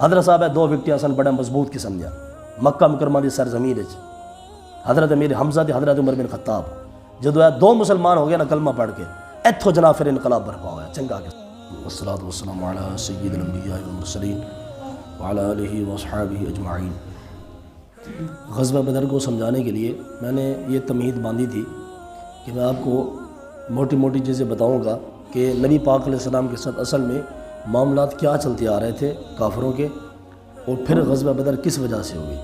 حضرت صاحب ہے دو وکٹیاں سن بڑے مضبوط قسم دیا مکہ مکرمہ دی سرزمین وچ، حضرت امیر حمزہ تے حضرت عمر بن خطاب جدو ہے دو مسلمان ہو گیا نا کلمہ پڑھ کے ایتھوں جناب پھر انقلاب برپا ہوا چنگا کے والصلاۃ والسلام علی سید الانبیاء والمرسلین وعلی آلہ واصحابہ اجمعین۔ غزوہ بدر کو سمجھانے کے لیے میں نے یہ تمہید باندھی تھی کہ میں آپ کو موٹی موٹی چیزیں بتاؤں گا کہ نبی پاک علیہ السلام کے ساتھ اصل میں معاملات کیا چلتے آ رہے تھے کافروں کے، اور پھر غزوہ بدر کس وجہ سے ہوئی۔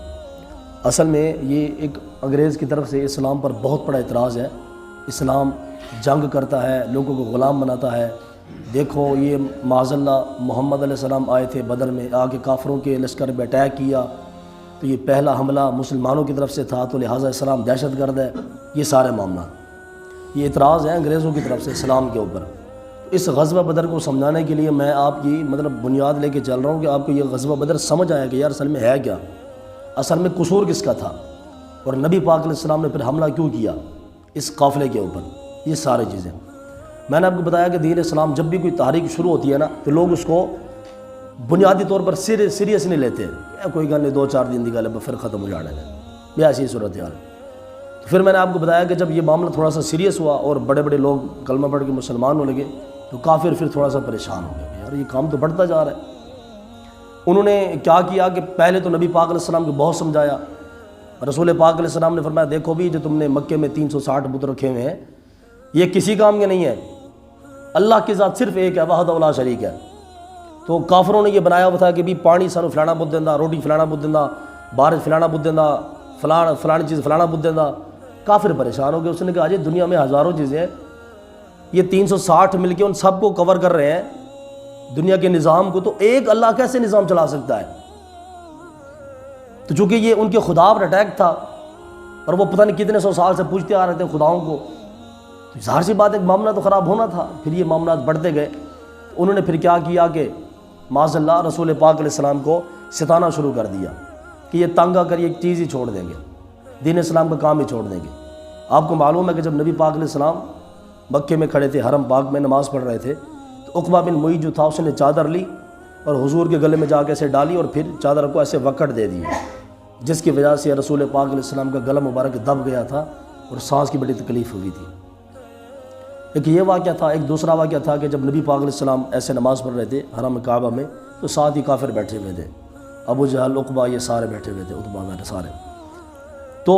اصل میں یہ ایک انگریز کی طرف سے اسلام پر بہت بڑا اعتراض ہے، اسلام جنگ کرتا ہے، لوگوں کو غلام بناتا ہے۔ دیکھو یہ معاذ اللہ محمد علیہ السلام آئے تھے بدر میں، آ کے کافروں کے لشکر پہ اٹیک کیا، تو یہ پہلا حملہ مسلمانوں کی طرف سے تھا تو لہٰذا اسلام دہشت گرد ہے۔ یہ سارے معاملات یہ اعتراض ہے انگریزوں کی طرف سے اسلام کے اوپر۔ اس غزوہ بدر کو سمجھانے کے لیے میں آپ کی بنیاد لے کے چل رہا ہوں کہ آپ کو یہ غزوہ بدر سمجھ آیا کہ یار اصل میں ہے کیا، اصل میں قصور کس کا تھا، اور نبی پاک علیہ السلام نے پھر حملہ کیوں کیا اس قافلے کے اوپر۔ یہ ساری چیزیں میں نے آپ کو بتایا کہ دین اسلام جب بھی کوئی تحریک شروع ہوتی ہے نا تو لوگ اس کو بنیادی طور پر سیریس نہیں لیتے، کوئی گل نہیں، دو چار دن کی گل ہے پھر ختم ہو جانا ہے، یہ ایسی صورت حال۔ تو پھر میں نے آپ کو بتایا کہ جب یہ معاملہ تھوڑا سا سیریس ہوا اور بڑے بڑے لوگ کلمہ پڑھ کے مسلمان ہونے لگے تو کافر پھر تھوڑا سا پریشان ہو گئے، یار یہ کام تو بڑھتا جا رہا ہے۔ انہوں نے کیا کیا کہ پہلے تو نبی پاک علیہ السلام کو بہت سمجھایا۔ رسول پاک علیہ السلام نے فرمایا دیکھو بھی جو تم نے مکے میں 360 بت رکھے ہوئے ہیں یہ کسی کام کے نہیں ہے، اللہ کی ذات صرف ایک ہے، وحدہ لا شریک ہے۔ تو کافروں نے یہ بنایا ہوا تھا کہ بھی پانی سانو فلانا بت دینا، روٹی فلانا بت دینا، بارش فلانا بت دینا، فلانی چیز فلانا بت دینا۔ کافر پریشان ہو گئے، اس نے کہا جی دنیا میں ہزاروں چیزیں ہیں، یہ 360 مل کے ان سب کو کور کر رہے ہیں دنیا کے نظام کو، تو ایک اللہ کیسے نظام چلا سکتا ہے؟ تو چونکہ یہ ان کے خدا پر اٹیک تھا اور وہ پتہ نہیں کتنے سو سال سے پوچھتے آ رہے تھے خداؤں کو، تو ظاہر سی بات ایک معاملہ تو خراب ہونا تھا۔ پھر یہ معاملات بڑھتے گئے، انہوں نے پھر کیا کیا کہ معاذ اللہ رسول پاک علیہ السلام کو ستانا شروع کر دیا کہ یہ تنگ آ کر یہ ایک چیز ہی چھوڑ دیں گے، دین اسلام کا کام ہی چھوڑ دیں گے۔ آپ کو معلوم ہے کہ جب نبی پاک علیہ السلام مکے میں کھڑے تھے، حرم پاک میں نماز پڑھ رہے تھے، تو عقبہ بن معیط جو تھا اس نے چادر لی اور حضور کے گلے میں جا کے ایسے ڈالی اور پھر چادر کو ایسے وکڑ دے دی، جس کی وجہ سے رسول پاک علیہ السلام کا گلا مبارک دب گیا تھا اور سانس کی بڑی تکلیف ہوئی تھی۔ ایک یہ واقعہ تھا۔ ایک دوسرا واقعہ تھا کہ جب نبی پاک علیہ السلام ایسے نماز پڑھ رہے تھے حرم کعبہ میں تو ساتھ ہی کافر بیٹھے ہوئے تھے، ابو جہل، عقبہ، یہ سارے بیٹھے ہوئے تھے، عتبہ میں سارے۔ تو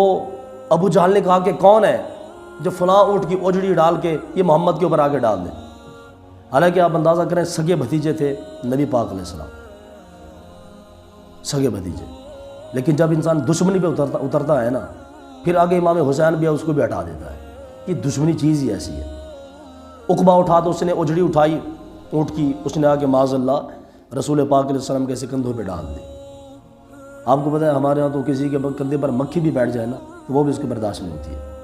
ابو جہل نے کہا کہ کون ہے جو فلاں اونٹ کی اوجڑی ڈال کے یہ محمد کے اوپر آگے ڈال دے؟ حالانکہ آپ اندازہ کریں سگے بھتیجے تھے نبی پاک علیہ السلام، سگے بھتیجے، لیکن جب انسان دشمنی پہ اترتا ہے نا پھر آگے امام حسین بھی ہے اس کو بھی ہٹا دیتا ہے، یہ دشمنی چیز ہی ایسی ہے۔ عقبہ اٹھا تو اس نے اوجڑی اٹھائی اونٹ کی، اس نے آگے معاذ اللہ رسول پاک علیہ السلام کے ایسے کندھوں پہ ڈال دی۔ آپ کو پتہ ہے ہمارے ہاں تو کسی کے کندھے پر مکھی بھی بیٹھ جائے نا تو وہ بھی اس کو برداشت نہیں ہوتی ہے۔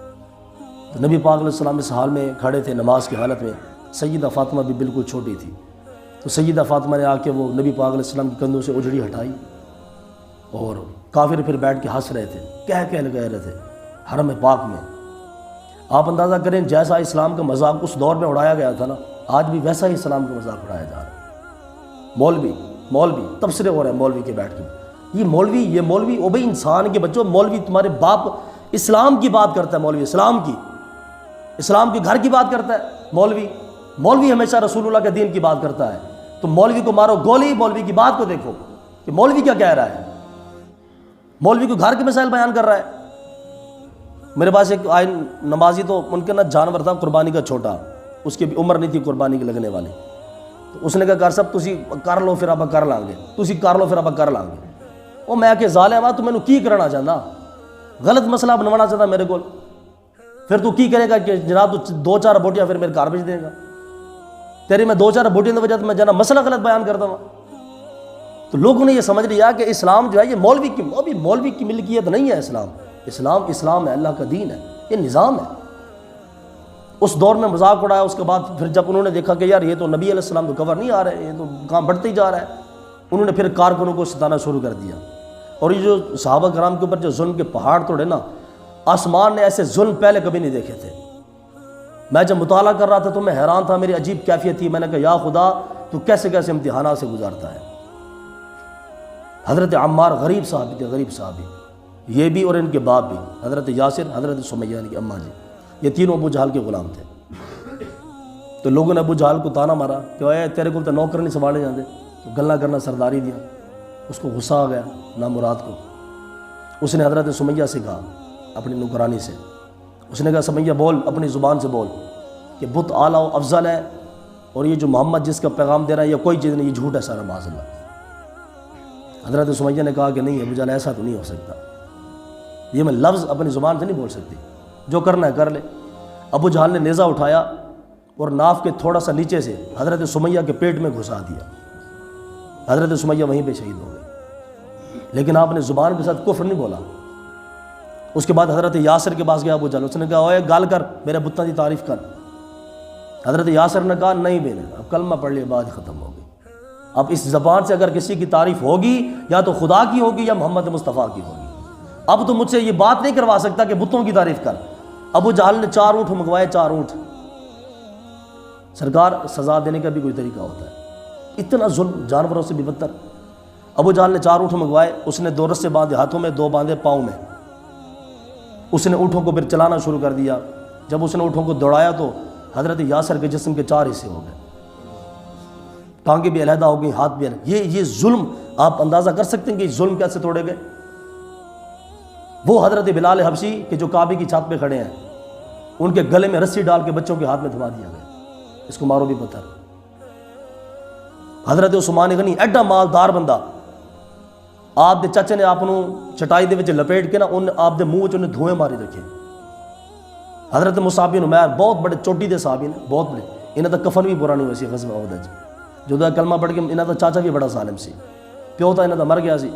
تو نبی پاک علیہ السلام اس حال میں کھڑے تھے نماز کی حالت میں، سیدہ فاطمہ بھی بالکل چھوٹی تھی، تو سیدہ فاطمہ نے آ کے وہ نبی پاک علیہ السلام کے کندھوں سے اوجڑی ہٹائی، اور کافر پھر بیٹھ کے ہنس رہے تھے، کہہ رہے تھے حرم پاک میں۔ آپ اندازہ کریں جیسا اسلام کا مذاق اس دور میں اڑایا گیا تھا نا آج بھی ویسا ہی اسلام کا مذاق اڑایا جا رہا ہے۔ مولوی تبصرے ہو رہے ہیں مولوی کے بیٹھ کے، یہ مولوی او بھائی انسان کے بچوں، مولوی تمہارے باپ اسلام کی بات کرتا ہے، مولوی اسلام کے گھر کی بات کرتا ہے، مولوی ہمیشہ رسول اللہ کے دین کی بات کرتا ہے، تو مولوی کو مارو گولی، مولوی کی بات کو دیکھو کہ مولوی کیا کہہ رہا ہے، مولوی کو گھر کے مسائل بیان کر رہا ہے۔ میرے پاس ایک نمازی تو ان کے نا جانور تھا قربانی کا چھوٹا، اس کی بھی عمر نہیں تھی قربانی کی لگنے والی، تو اس نے کہا کر سب تسی کر لو پھر آپ کر لیں گے، وہ میں کہ ظالم تو میں نے کی کرنا چاہتا، غلط مسئلہ بنوانا چاہتا میرے کو، پھر تو کی کرے گا کہ جناب تو 2-4 بوٹیاں پھر میرے گھر بھیج دے گا، تیری میں 2-4 بوٹیاں کی وجہ سے میں جانا مسئلہ غلط بیان کرتا ہوں۔ تو لوگوں نے یہ سمجھ لیا کہ اسلام جو ہے یہ مولوی کی ملکیت نہیں ہے، اسلام ہے، اللہ کا دین ہے، یہ نظام ہے۔ اس دور میں مذاق اڑایا، اس کے بعد پھر جب انہوں نے دیکھا کہ یار یہ تو نبی علیہ السلام تو کور نہیں آ رہے، یہ تو کام بڑھتے ہی جا رہا ہے، انہوں نے پھر کارکنوں کو ستانا شروع کر دیا۔ اور یہ جو صحابہ کرام کے اوپر جو ظلم کے پہاڑ توڑے نا، آسمان نے ایسے ظلم پہلے کبھی نہیں دیکھے تھے۔ میں جب مطالعہ کر رہا تھا تو میں حیران تھا، میری عجیب کیفیت تھی، میں نے کہا یا خدا تو کیسے امتحانات سے گزارتا ہے۔ حضرت عمار غریب صحابی تھے، غریب صحابی، یہ بھی اور ان کے باپ بھی، حضرت یاسر، حضرت سمیہ کی اماں جی، یہ تینوں ابو جہل کے غلام تھے۔ تو لوگوں نے ابو جہل کو تانا مارا کہ اے تیرے کو تو نوکر نہیں سنبھالے جاندے، تو گلا کرنا سرداری دیا۔ اس کو غصہ آ گیا نامراد کو، اس نے حضرت سمیہ سے کہا اپنی نوکرانی سے، اس نے کہا سمیہ بول، اپنی زبان سے بول کہ بت اعلیٰ و افضل ہے، اور یہ جو محمد جس کا پیغام دے رہا ہے یہ کوئی چیز نہیں، یہ جھوٹ ہے سارا معاذ اللہ۔ حضرت سمیہ نے کہا کہ نہیں ابو جہل ایسا تو نہیں ہو سکتا، یہ میں لفظ اپنی زبان سے نہیں بول سکتی، جو کرنا ہے کر لے۔ ابو جہل نے نیزہ اٹھایا اور ناف کے تھوڑا سا نیچے سے حضرت سمیہ کے پیٹ میں گھسا دیا، حضرت سمیہ وہیں پہ شہید ہو گئے۔ لیکن آپ نے زبان کے ساتھ کفر نہیں بولا۔ اس کے بعد حضرت یاسر کے پاس گیا ابو جہل، اس نے کہا اوے گال کر، میرے بتوں کی تعریف کر۔ حضرت یاسر نے کہا نہیں بیٹے، اب کلمہ پڑھ لیا، بات ختم ہو گئی۔ اب اس زبان سے اگر کسی کی تعریف ہوگی یا تو خدا کی ہوگی یا محمد مصطفیٰ کی ہوگی، اب تو مجھ سے یہ بات نہیں کروا سکتا کہ بتوں کی تعریف کر۔ ابو جہل نے 4 اونٹ منگوائے، 4 اونٹ۔ سرکار سزا دینے کا بھی کوئی طریقہ ہوتا ہے، اتنا ظلم، جانوروں سے بھی بدتر۔ ابو جہل نے 4 اونٹ منگوائے، اس نے 2 رسے باندھے ہاتھوں میں، 2 باندھے پاؤں میں۔ اس نے اونٹوں کو پھر چلانا شروع کر دیا۔ جب اس نے اونٹوں کو دوڑایا تو حضرت یاسر کے جسم کے 4 حصے ہو گئے، ٹانگیں بھی علیحدہ ہو گئی، ہاتھ بھی علیحدہ۔ یہ ظلم آپ اندازہ کر سکتے ہیں کہ یہ ظلم کیسے توڑے گئے۔ وہ حضرت بلال حبشی کہ جو کعبے کی چھت پہ کھڑے ہیں، ان کے گلے میں رسی ڈال کے بچوں کے ہاتھ میں تھما دیا گیا، اس کو مارو بھی پتھر۔ حضرت عثمان غنی ایڈا مالدار بندہ، آپ دے چچے نے آپ چٹائی دے وچ لپیٹ کے نا آپ دے منہ وچ دھوئیں ماری رکھے۔ حضرت مصعب بن عمیر بہت بڑے چوٹی دے صحابی نے، بہت بڑے، انہاں دا کفن بھی پورا نہیں ہوئی سی غزوہ احد وچ۔ جدو کلمہ پڑھ کے انہاں دا چاچا بھی بڑا ظالم سی، پیو تا انہاں دا مر گیا سی۔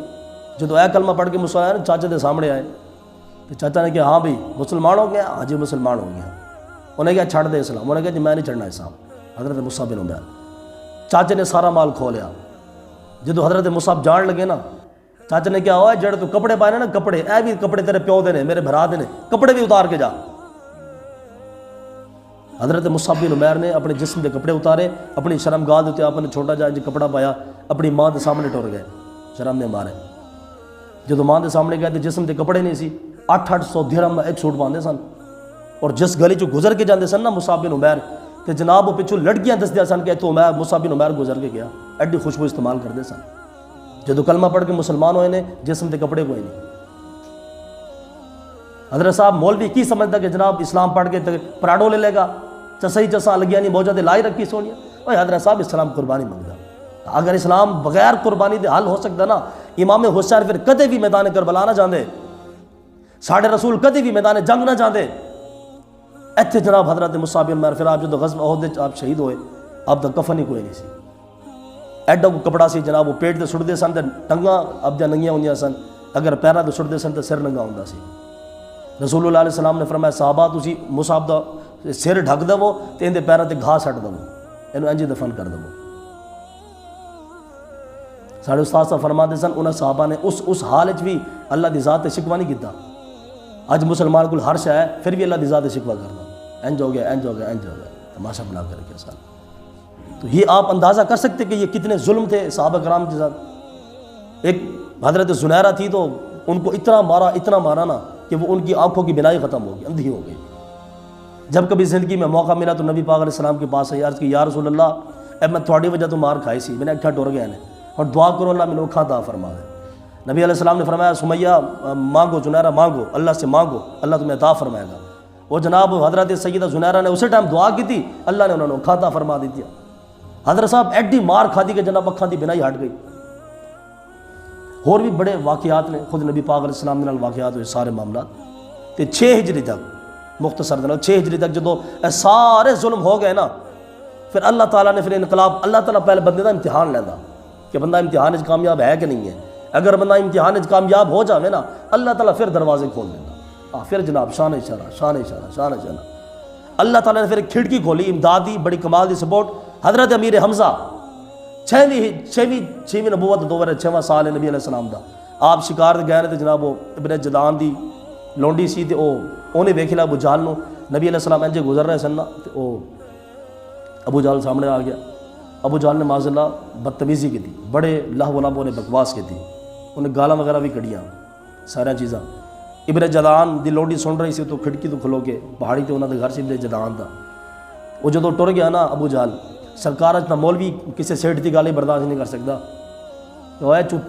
جدو کلمہ پڑھ کے مسلمان آئے چاچے دے سامنے آئے تو چاچا نے کہا ہاں بھائی مسلمان ہو گیا؟ ہاں جی مسلمان ہو گیا۔ انہیں کہا چھڑ دے اسلام، انہوں نے کہا جی میں نہیں چھڑنا اسلام۔ حضرت مصعب بن عمیر، چاچے نے سارا مال کھو لیا۔ جدو حضرت مصعب جان لگے نا، چاچا نے کہا ہوئے جڑے تو کپڑے پائے نا، کپڑے اے بھی کپڑے تیرے پیو دے نے، میرے بھرا دے نے، کپڑے بھی اتار کے جا۔ حضرت مصعب بن عمیر نے اپنے جسم کے کپڑے اتارے، اپنی شرم گاہ دیتے آپ نے چھوٹا جا کپڑا پایا، اپنی ماں دے سامنے ٹر گئے، شرم نے مارے۔ جدو ماں دے سامنے گئے تو جسم کے کپڑے نہیں سی، 800 درہم دا ایک سوٹ باندھے سن، اور جس گلی چو گزر کے جاندے سن نا مصعب بن عمیر تے جناب وہ پچھو لڑکیاں دس دیا سن کہ تو مصعب بن عمیر گزر کے گیا، ایڈی خوشبو استعمال کرتے سن۔ جدو کلمہ پڑھ کے مسلمان ہوئے نے، جسم کے کپڑے کوئی نہیں۔ حضرت صاحب مولوی کی سمجھتا کہ جناب اسلام پڑھ کے پراڈو لے لے گا، چسائی چساں لگیا نہیں، موجہ دے لائی رکھی سونیا۔ اوہ حضرت صاحب اسلام قربانی منگتا، اگر اسلام بغیر قربانی دے حل ہو سکتا نا، امام حسین پھر کدے بھی میدان کربلا نہ جاندے، ساڑھے رسول کدے بھی میدان جنگ نہ جاندے۔ ایتھے جناب حضرت مصعب بن عمیر پھر آپ جدو غزوہ احد آپ شہید ہوئے، آپ دا کفن ہی کوئی نہیں سی، ایڈا کو کپڑا سی جناب وہ پیٹ دے سٹدے سن تے ٹنگاں اب دیا ننگیاں ہوندیاں سن، اگر پیراں دے سٹدے سن تے سر ننگا ہوندا سی۔ رسول اللہ علیہ السلام نے فرمایا صحابہ تسی مصعب دا سر ڈھک دو تے اندے پیراں تے گھاہ سٹ دو، اینو انج دفن کر دو۔ ساڑھے استاد صاحب فرماتے سن انہاں صحابہ نے اس حال وچ بھی اللہ دی ذات تے شکوہ نہیں کیتا۔ اج مسلمان کول ہر شے ہے پھر بھی اللہ دی ذات تے شکوہ کرنا، انج ہو گیا انج ہو گیا انج ہو گیا، تماشا بنا کر کے سال۔ تو یہ آپ اندازہ کر سکتے کہ یہ کتنے ظلم تھے صحابہ کرام کے ساتھ۔ ایک حضرت زنیرہ تھی تو ان کو اتنا مارا نا کہ وہ ان کی آنکھوں کی بینائی ختم ہو گئی، اندھی ہو گئی۔ جب کبھی زندگی میں موقع ملا تو نبی پاک علیہ السلام کے پاس ہے، عرض کی یا رسول اللہ اے میں تھوڑی وجہ تو مار کھائی سی، میں نے اکھا ٹر گیا نے، اور دعا کرو اللہ میں اکھا عطا فرما دے۔ نبی علیہ السلام نے فرمایا سمیہ مانگو، زنیرہ مانگو، اللہ سے مانگو، اللہ تمہیں عطا فرمائے گا۔ وہ جناب حضرت سیدہ زنیرہ نے اسی ٹائم دعا کی تھی، اللہ نے انہوں نے اکھا عطا فرما دی تھی۔ حضرت صاحب ایڈی مار کھا دی کہ جناب اکھاں دی بینائی ہٹ گئی۔ اور بھی بڑے واقعات نے، خود نبی پاک علیہ السلام نے واقعات ہوئے سارے معاملات تے 6 ہجری تک، مختصر دنوں 6 ہجری تک جدو سارے ظلم ہو گئے نا، پھر اللہ تعالیٰ نے پھر انقلاب، اللہ تعالیٰ پہلے بندے دا امتحان لینا کہ بندہ امتحان وچ کامیاب ہے کہ نہیں ہے۔ اگر بندہ امتحان وچ کامیاب ہو جاوے نا، اللہ تعالیٰ پھر دروازے کھول دینا، پھر جناب شان اشارہ شان اشارہ شان اشارہ۔ اللہ تعالیٰ نے پھر ایک کھڑکی کھولی، امدادی بڑی کمال دی سپورٹ۔ حضرت امیر حمزہ 6ویں نبوت دور ہے، 6واں سال ہے نبی علیہ السلام دا۔ آپ شکار دے گئے تے جناب وہ ابن جدعان دی لونڈی سی تے اونے ویکھ لیا ابو جہل نو، نبی علیہ السلام انجے گزر رہے سن نا تے او ابو جہل سامنے آ گیا۔ ابو جہل نے معاذ اللہ بدتمیزی کی تھی، بڑے لہو و لہو نے بکواس کی تھی، انہیں گالاں وغیرہ بھی کڑیاں سارا چیزاں. ابن جدعان دی لوڈی سن رہی سی تو کھڑکی تو کھلو کے پہاڑی تے انہوں نے گھر سے ابن جدعان دا وہ جدو ٹر گیا نا ابو جہل سرکار اتنا مولوی کسی سیٹ کی گل ہی برداشت نہیں کر سکتا.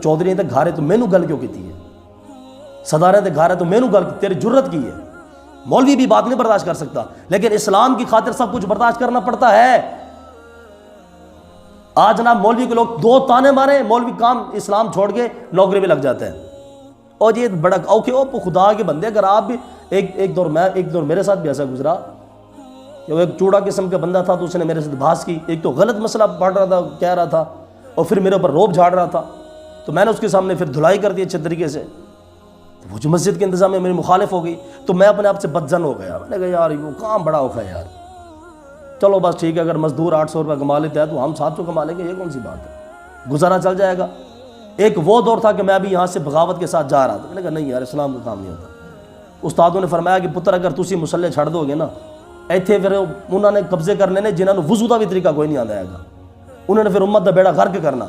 چودھری تے گھر ہے تو مینوں گل کیوں کیتی ہے, صدارے تے گھر ہے تو مینوں گل تیری جرت کی ہے. مولوی بھی بات نہیں برداشت کر سکتا, لیکن اسلام کی خاطر سب کچھ برداشت کرنا پڑتا ہے. آج جناب مولوی کے لوگ 2 تانے مارے, مولوی کام اسلام چھوڑ کے نوکری میں لگ جاتے ہیں. اور یہ بڑا اوکے او خدا کے بندے, اگر آپ بھی ایک دور میرے ساتھ بھی ایسا گزرا کہ وہ ایک چوڑا قسم کا بندہ تھا تو اس نے میرے ساتھ بحث کی. ایک تو غلط مسئلہ پڑھ رہا تھا, کہہ رہا تھا, اور پھر میرے اوپر روب جھاڑ رہا تھا. تو میں نے اس کے سامنے پھر دھلائی کر دی اچھے طریقے سے. تو وہ جو مسجد کے انتظام میں میری مخالف ہو گئی تو میں اپنے آپ سے بدزن ہو گیا. میں نے کہا یار وہ کام بڑا اوکھا ہے یار, چلو بس ٹھیک ہے, اگر مزدور 800 روپے کما لیتا ہے تو ہم 700 کما لیں گے, یہ کون سی بات ہے, گزارا چل جائے گا. ایک وہ دور تھا کہ میں ابھی یہاں سے بغاوت کے ساتھ جا رہا تھا. میں نے کہا نہیں یار اسلام کا کام نہیں ہوتا. استادوں نے فرمایا کہ پتر اگر تسی مسلح چھڑ دو گے نا ایتھے پھر انہوں نے قبضے کرنے نے جنہوں نے وضو دا بھی طریقہ کوئی نہیں آتا ہے گا, انہوں نے پھر امت دا بیڑا غرق کرنا.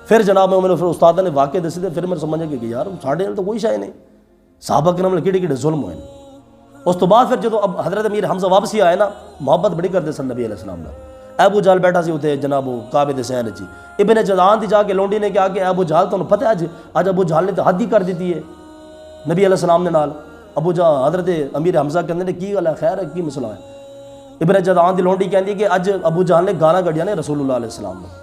پھر جناب میں پھر استاد نے واقع دسے تھے, پھر میں سمجھا کہ یار ساڑھے تو کوئی شے نہیں, صحابہ کرام نے کیڑے کیڑے ظلم ہوئے. اس تو بعد پھر جدو اب حضرت امیر حمزہ واپسی آئے نا, محبت بڑی کرتے سن نبی علیہ السلام نے. ابو جہل بیٹھا سی اتنے جناب کعبے دے سین چی. ابن جدعان دی جا کے لونڈی نے کہا کہ ابو جہل تمہیں پتہ ہے اج ابو جہل نے تو حد ہی کر دیتی ہے نبی علیہ السلام نے نال. ابو جہل حضرت امیر حمزہ کہندے نے کی گل ہے, خیر ہے کی مسئلہ ہے. ابن جدعان دی لونڈی کہندی کہ اج ابو جہل نے گانا کڈیا نے رسول اللہ علیہ السلام نے.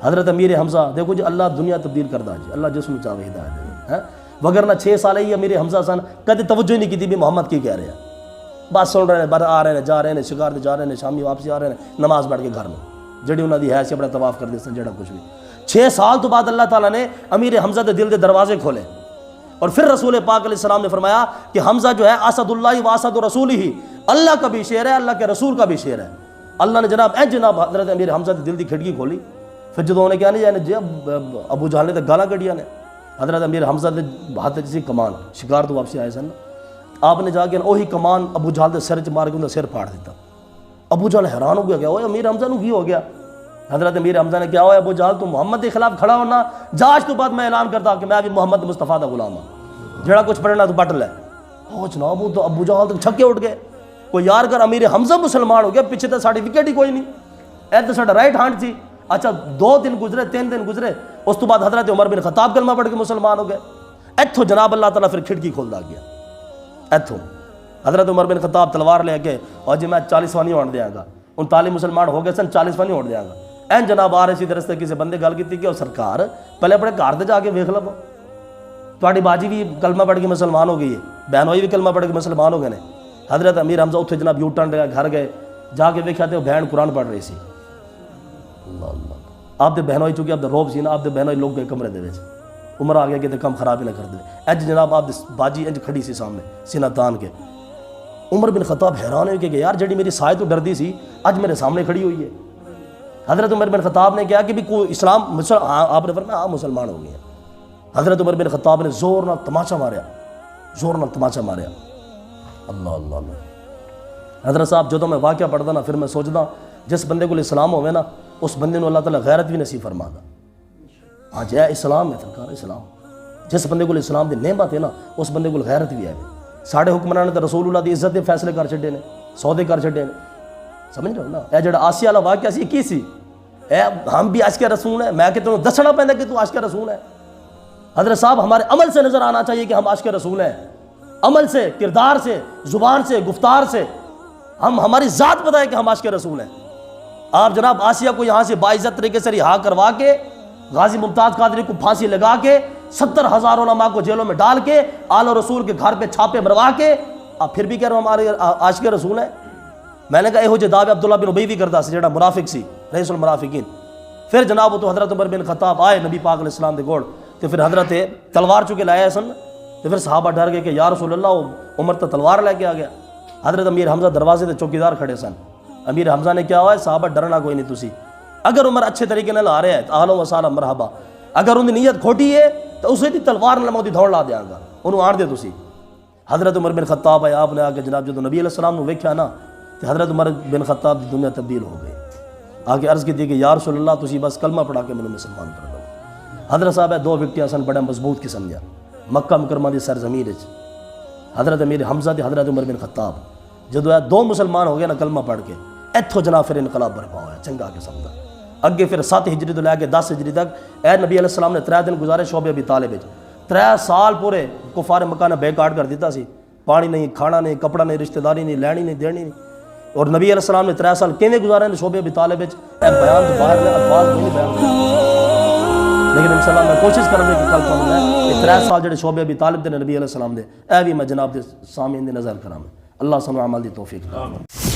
حضرت امیر حمزہ دیکھو جی اللہ دنیا تبدیل کردا جی, اللہ جس نوں چاہے ہدایت دے. وگرنہ 6 سال ہی امیر حمزہ سن کدی توجہ نہیں کی بھی محمد کی کہہ رہے ہیں, بس سن رہے ہیں, بر آ رہے ہیں, جا رہے ہیں, شکار جا رہے ہیں, شامی واپسی آ رہے ہیں, نماز پڑھ کے گھر میں جڑی انہوں دی ہے سی اپنا طواف کر دے سن جڑا کچھ بھی. 6 سال تو بعد اللہ تعالیٰ نے امیر حمزہ دے دل دے دروازے کھولے, اور پھر رسول پاک علیہ السلام نے فرمایا کہ حمزہ جو ہے اسد اللہ و اسد رسول ہی, اللہ کا بھی شعر ہے, اللہ کے رسول کا بھی شعر ہے. اللہ نے جناب حضرت امیر حمزہ دے دل دی کھڑکی کھولی. پھر جدوں نے کیا نہیں جانے جی ابو جہل نے تو گالاں کڈیاں نے. حضرت امیر حمزہ دے ہاتھ جسی کمان شکار تو واپسی آئے سن, آپ نے جا کے وہی کمان ابو جہل دے سر چ مار کے انہاں سر پھاڑ دیتا. ابو جہل حیران ہو گیا کہ اوے امیر حمزہ نو کی ہو گیا. حضرت امیر حمزہ نے کیا ہوا ابو جہل تو محمد کے خلاف کھڑا ہونا, جاج تو بعد میں اعلان کرتا کہ میں بھی محمد مصطفیٰ دا غلام ہوں, جڑا کچھ پڑھنا تو پڑھ لے. او جناب تو ابو جہل تو چھکے اٹھ گئے, کوئی یار اگر امیر حمزہ مسلمان ہو گیا پیچھے تو ساڈی وکٹ ہی کوئی نہیں, اے تو ساڈا رائٹ ہینڈ سی. اچھا 2 دن گزرے 3 دن گزرے, اس تو بعد حضرت عمر بن خطاب کلمہ پڑھ کے مسلمان ہو گئے. ایتھوں جناب اللہ تعالیٰ پھر کھڑکی کھولدا گیا. ایتھوں حضرت عمر بن خطاب تلوار لے کے اور جی میں 40 نہیں ہونے دیاں گا, 39 مسلمان ہو گئے سن, 40 نہیں ہونے دیاں گا. این جناب آ رہے سی رستے کسی بندے گل کی کہ سرکار پہلے اپنے گھر تے جا کے ویکھ لو, تہاڈی باجی بھی کلمہ پڑھ کے مسلمان ہو گئی ہے, بہن ہوئی بھی کلمہ پڑھ کے مسلمان ہو گئے نے. حضرت امیر حمزہ اتنے جناب یو ٹرن گھر گئے, جا کے ویکھیا تے وہ بہن قرآن پڑھ رہی سی. اللہ اللہ, آپ دے بہن ہوئی چونکہ آپ دے روب سی نا, آپ دے بہن ہوئی لوگ گئے کمرے دے وچ, عمر آ گیا کہ کم خراب ہی نہ کر دے. اج جناب آپ باجی انج کھڑی سی سامنے سینہ تان کے. عمر بن خطاب حیران ہوئے کہ یار جڑی میری سائے تو ڈردی سی اج میرے سامنے کھڑی ہوئی ہے. حضرت عمر بن خطاب نے کہا کہ بھی کوئی اسلام آپ نے فرمایا مسلمان ہو گئے ہیں. حضرت عمر بن خطاب نے زور نہ تماچا ماریا, زور نہ تماچا ماریا. اللہ اللہ اللہ. حضرت صاحب جدوں میں واقعہ پڑھتا نا پھر میں سوچتا جس بندے کو اسلام ہوئے نا اس بندے کو اللہ تعالیٰ غیرت بھی نصیب فرما دا. ہاں جی اسلام ہے سرکار اسلام, جس بندے کو اسلام دی نعمت ہے نا اس بندے کو غیرت بھی ہے. ساڑھے حکمران نے تو رسول اللہ دی عزت دے فیصلے کر چھڈے نے, سودے کر چھڈے نے, سمجھ رہے ہو نا. اے جڑا آسیہ والا واقعہ سی کی سی, اے ہم بھی عاشق رسول ہیں, میں کہ تمہیں دسنا پہنتا کہ تو عاشق رسول ہے. حضرت صاحب ہمارے عمل سے نظر آنا چاہیے کہ ہم عاشق رسول ہیں, عمل سے, کردار سے, زبان سے, گفتار سے ہماری ذات پتہ ہے کہ ہم عاشق رسول ہیں. آپ جناب آسیہ کو یہاں سے باعزت طریقے سے رہا کروا کے, غازی ممتاز قادری کو پھانسی لگا کے, 70,000 علماء کو جیلوں میں ڈال کے, آل و رسول کے گھر پہ چھاپے مروا کے, آپ پھر بھی کہہ رہے ہو ہمارے عاشق رسول ہیں. میں نے کہا یہو جے دعوے عبداللہ بن ابی بھی کرتا سی جڑا منافق سی, رئیس المنافقین. پھر جناب تو حضرت عمر بن خطاب آئے نبی پاک علیہ السلام دے گوڑ, تو پھر حضرت تلوار چکے لائے سن. تو پھر صحابہ ڈر گئے کہ یا رسول اللہ عمر تو تلوار لے کے آ گیا. حضرت امیر حمزہ دروازے تے چوکیدار کھڑے سن. امیر حمزہ نے کیا ہوا ہے صحابہ ڈرنا کوئی نہیں تسی, اگر عمر اچھے طریقے نال آ رہا ہے تو اہلا و سہلا مرحبا, اگر ان کی نیت کھوٹی ہے تو اسے دی تلوار نال میں دوڑ لا دیاں گا, انہوں آڑ دے تسی. حضرت عمر بن خطاب آئے, آپ نے آ کے جناب جدو نبی علیہ السلام نے ویکھیا نا تو حضرت عمر بن خطاب دی دنیا تبدیل ہو گئی. آ کے عرض کی تھی کہ یا رسول اللہ تسی بس کلمہ پڑھا کے مینوں مسلمان کر دو. حضرت صاحب دو وکٹیاں سن بڑا مضبوط قسم دیا مکہ مکرمہ دی سرزمین وچ حضرت امیر حمزہ تے حضرت عمر بن خطاب جدو دو مسلمان ہو گئے نا کلمہ پڑھ کے ایتھوں جناب پھر انقلاب برپا ہوا چنگا قسم دا اگے پھر 7 ہجری تو لے کے 10 ہجری تک اے نبی علیہ السلام نے 3 دن گزارے شعبہ ابی طالب وچ 3 سال پورے کفار مکہ نے بے کاٹ کر دیتا سی پانی نہیں کھانا نہیں کپڑا نہیں رشتہ داری نہیں لینی نہیں دینی نہیں اور نبی علیہ السلام نے 3 سال کیویں گزارے نے شعبہ ابی طالب وچ اے بیان تو باہر میں الفاظ نہیں بیان لیکن انشاءاللہ میں کوشش کروں گا کہ کل تو میں یہ 3 سال جڑے شعبہ ابی طالب دے نبی علیہ السلام دے اے بھی میں جناب دے سامنے نظر کراں اللہ سبحانہ عمل دی توفیق عطا فرمائے